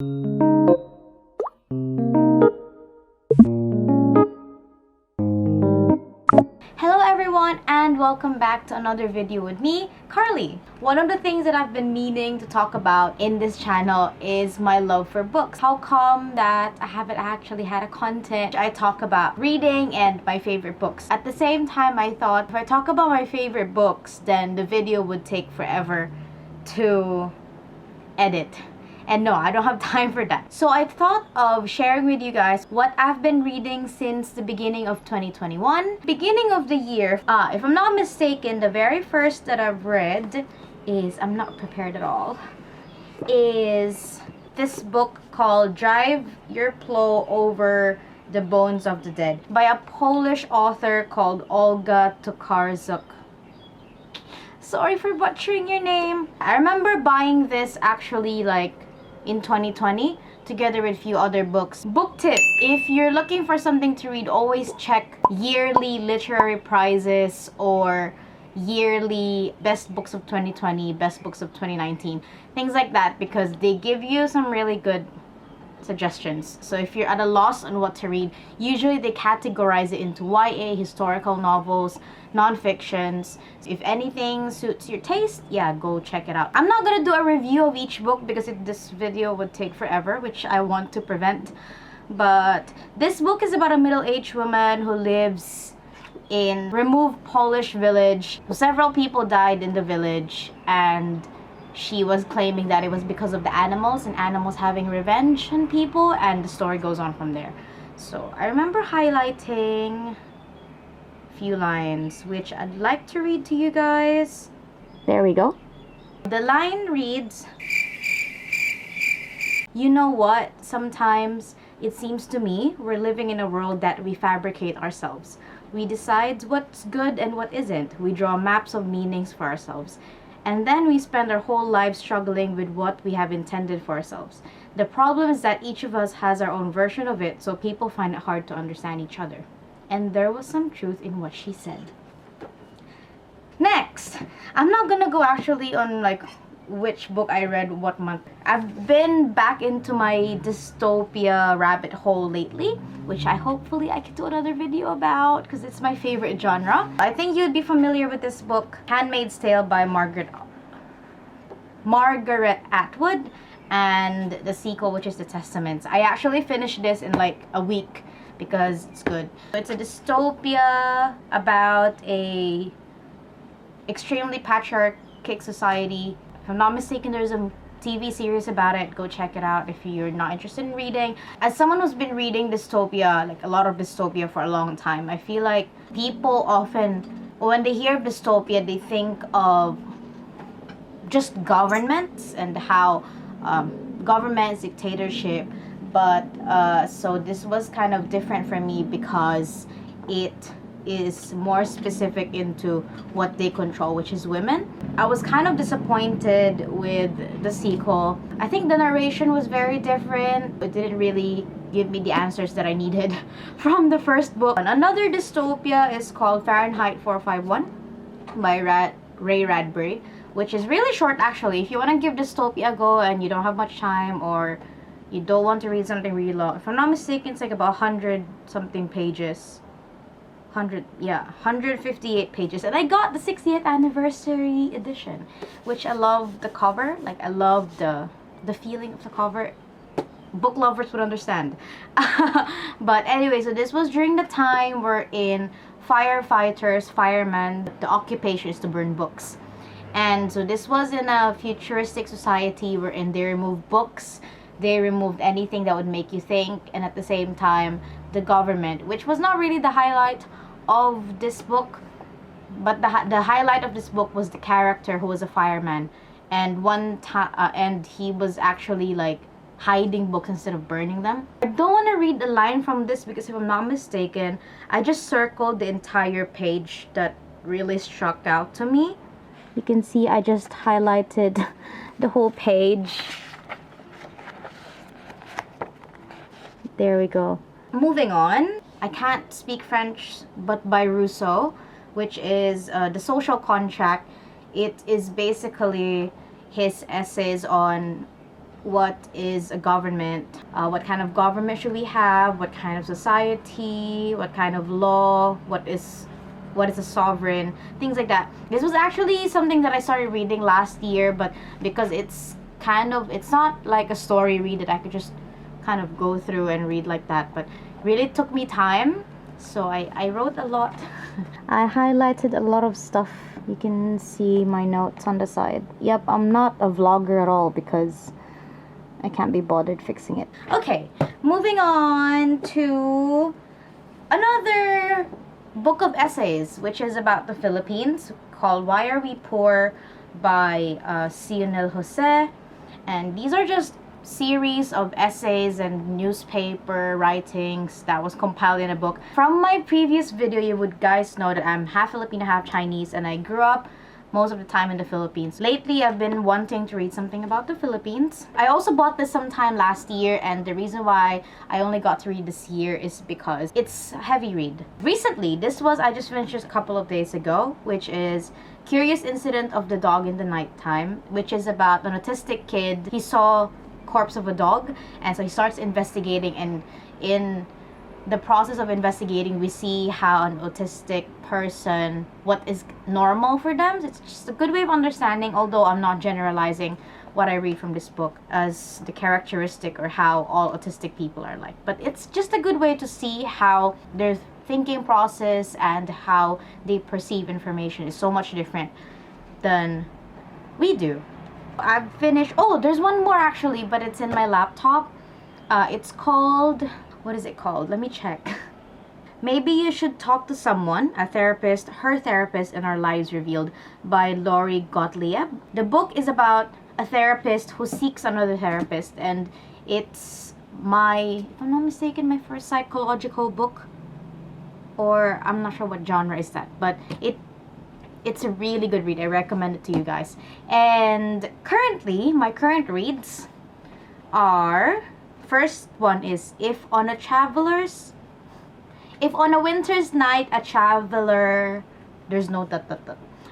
Hello everyone, and welcome back to another video with me, Carly. One of the things that I've been meaning to talk about in this channel is my love for books. How come that I haven't actually had a content I talk about reading and my favorite books? At the same time, I thought if I talk about my favorite books, then the video would take forever to edit. And no, I don't have time for that. So I thought of sharing with you guys what I've been reading since the beginning of 2021. Beginning of the year, if I'm not mistaken, the very first that I've read is, I'm not prepared at all, is this book called Drive Your Plow Over the Bones of the Dead by a Polish author called Olga Tokarczuk. Sorry for butchering your name. I remember buying this actually like in 2020 together with a few other books. Book tip: if you're looking for something to read, always check yearly literary prizes or yearly best books of 2020, best books of 2019, things like that, because they give you some really good suggestions. So if you're at a loss on what to read, usually they categorize it into YA, historical novels, non-fictions. If anything suits your taste, yeah, go check it out. I'm not gonna do a review of each book because this video would take forever, which I want to prevent. But this book is about a middle-aged woman who lives in removed Polish village. Several people died in the village, and she was claiming that it was because of the animals and animals having revenge on people, and the story goes on from there. So I remember highlighting a few lines which I'd like to read to you guys. There we go. The line reads, "You know what? Sometimes it seems to me we're living in a world that we fabricate ourselves. We decide what's good and what isn't. We draw maps of meanings for ourselves. And then we spend our whole lives struggling with what we have intended for ourselves. The problem is that each of us has our own version of it, so people find it hard to understand each other." And there was some truth in what she said. Next, I'm not gonna go actually on like which book I read what month. I've been back into my dystopia rabbit hole lately, which I can do another video about because it's my favorite genre. I think you'd be familiar with this book, Handmaid's Tale by Margaret Atwood, and the sequel, which is The Testaments. I actually finished this in like a week because it's good. It's a dystopia about a extremely patriarchal society. If I'm not mistaken, there's a TV series about it. Go check it out if you're not interested in reading. As someone who's been reading dystopia, like a lot of dystopia for a long time, I feel like people often, when they hear dystopia, they think of just governments and how governments, dictatorship. But so this was kind of different for me because it is more specific into what they control, which is women. I was kind of disappointed with the sequel. I think the narration was very different. It didn't really give me the answers that I needed from the first book. Another dystopia is called Fahrenheit 451 by Ray Bradbury, which is really short actually. If you want to give dystopia a go and you don't have much time, or you don't want to read something really long, if I'm not mistaken, it's like about 100 something pages. 158 pages, and I got the 60th anniversary edition, which I love the cover. Like, I love the feeling of the cover. Book lovers would understand. But anyway, so this was during the time wherein firefighters, firemen, the occupation is to burn books. And so this was in a futuristic society wherein they removed books, they removed anything that would make you think, and at the same time, the government, which was not really the highlight of this book, but the highlight of this book was the character who was a fireman, and and he was actually like hiding books instead of burning them. I don't want to read the line from this because if I'm not mistaken, I just circled the entire page that really struck out to me. You can see I just highlighted the whole page. There we go. Moving on. I Can't Speak French, but by Rousseau, which is The Social Contract. It is basically his essays on what is a government, what kind of government should we have, what kind of society, what kind of law, what is a sovereign, things like that. This was actually something that I started reading last year, but because it's not like a story read that I could just kind of go through and read like that, but really took me time, so I wrote a lot. I highlighted a lot of stuff. You can see my notes on the side. Yep, I'm not a vlogger at all because I can't be bothered fixing it. Okay, moving on to another book of essays, which is about the Philippines, called Why Are We Poor by Sionel Jose. And these are just series of essays and newspaper writings that was compiled in a book. From my previous video, you would guys know that I'm half Filipino, half Chinese, and I grew up most of the time in the Philippines. Lately, I've been wanting to read something about the Philippines. I also bought this sometime last year, and the reason why I only got to read this year is because it's a heavy read. Recently, I just finished just a couple of days ago, which is Curious Incident of the Dog in the Nighttime, which is about an autistic kid. He saw corpse of a dog, and so he starts investigating, and in the process of investigating, we see how an autistic person, what is normal for them. It's just a good way of understanding, although I'm not generalizing what I read from this book as the characteristic or how all autistic people are like, but it's just a good way to see how their thinking process and how they perceive information is so much different than we do. I've finished, oh, there's one more actually, but it's in my laptop. It's called, what is it called? Let me check. Maybe You Should Talk to Someone, a therapist, her therapist, and Our Lives Revealed by Lori Gottlieb. The book is about a therapist who seeks another therapist, and it's if I'm not mistaken, my first psychological book, or I'm not sure what genre is that, but it's a really good read. I recommend it to you guys. And currently, my current reads are, first one is If on a winter's night a traveler, there's no ...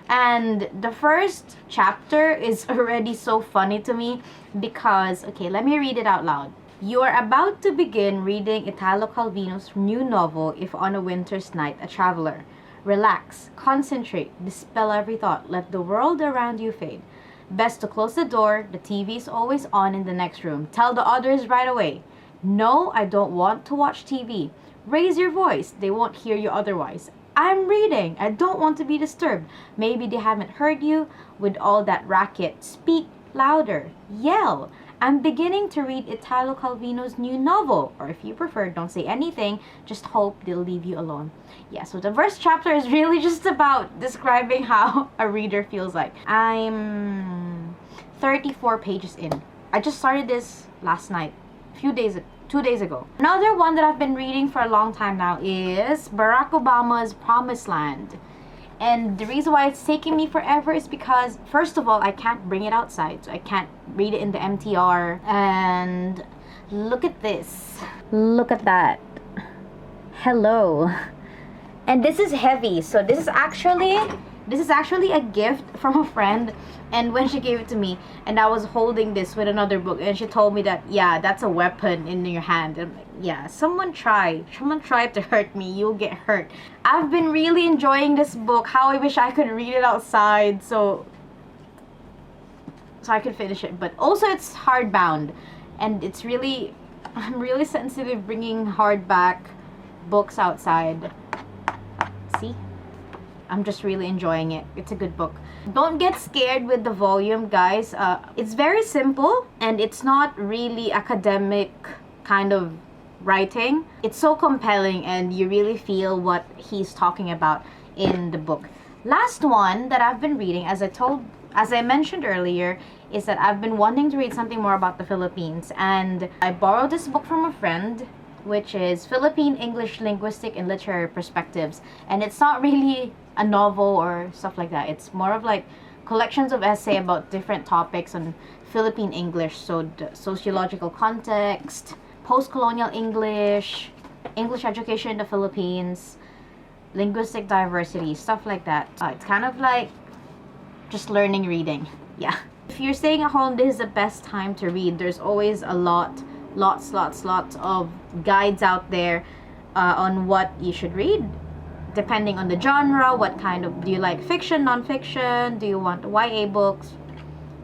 And the first chapter is already so funny to me because, okay, let me read it out loud. You are about to begin reading Italo Calvino's new novel, If on a Winter's Night a Traveler. Relax, concentrate, dispel every thought, let the world around you fade. Best to close the door, the TV is always on in the next room. Tell the others right away. No, I don't want to watch TV. Raise your voice, they won't hear you otherwise. I'm reading, I don't want to be disturbed. Maybe they haven't heard you with all that racket. Speak louder, yell. I'm beginning to read Italo Calvino's new novel. Or if you prefer, don't say anything, just hope they'll leave you alone. Yeah, so the first chapter is really just about describing how a reader feels like. I'm 34 pages in. I just started this last night, 2 days ago. Another one that I've been reading for a long time now is Barack Obama's Promised Land. And the reason why it's taking me forever is because, first of all, I can't bring it outside, so I can't read it in the MTR. And look at this. Look at that. Hello. And this is heavy, so this is actually a gift from a friend, and when she gave it to me, and I was holding this with another book, and she told me that, yeah, that's a weapon in your hand. And I'm like, yeah, someone tried to hurt me, you'll get hurt. I've been really enjoying this book. How I wish I could read it outside so I could finish it, but also it's hardbound, and I'm really sensitive bringing hardback books outside. See? I'm just really enjoying it. It's a good book. Don't get scared with the volume, guys. It's very simple, and it's not really academic kind of writing. It's so compelling, and you really feel what he's talking about in the book. Last one that I've been reading, as I mentioned earlier, is that I've been wanting to read something more about the Philippines, and I borrowed this book from a friend, which is Philippine English Linguistic and Literary Perspectives. And it's not really a novel or stuff like that. It's more of like collections of essay about different topics on Philippine English. So the sociological context, post-colonial English, English education in the Philippines, linguistic diversity, stuff like that. It's kind of like just learning reading. Yeah. If you're staying at home, this is the best time to read. There's always a lots of guides out there on what you should read, depending on the genre. What kind of, do you like fiction, non-fiction? Do you want YA books,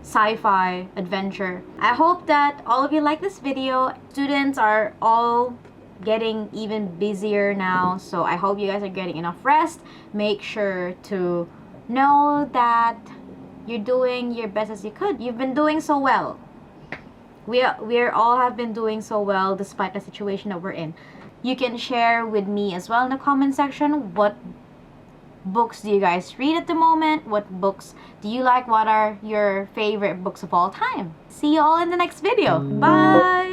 sci-fi, adventure? I hope that all of you like this video. Students are all getting even busier now, so I hope you guys are getting enough rest. Make sure to know that you're doing your best as you could. You've been doing so well. We're all have been doing so well despite the situation that we're in. You can share with me as well in the comment section, what books do you guys read at the moment? What books do you like? What are your favorite books of all time? See you all in the next video. Bye!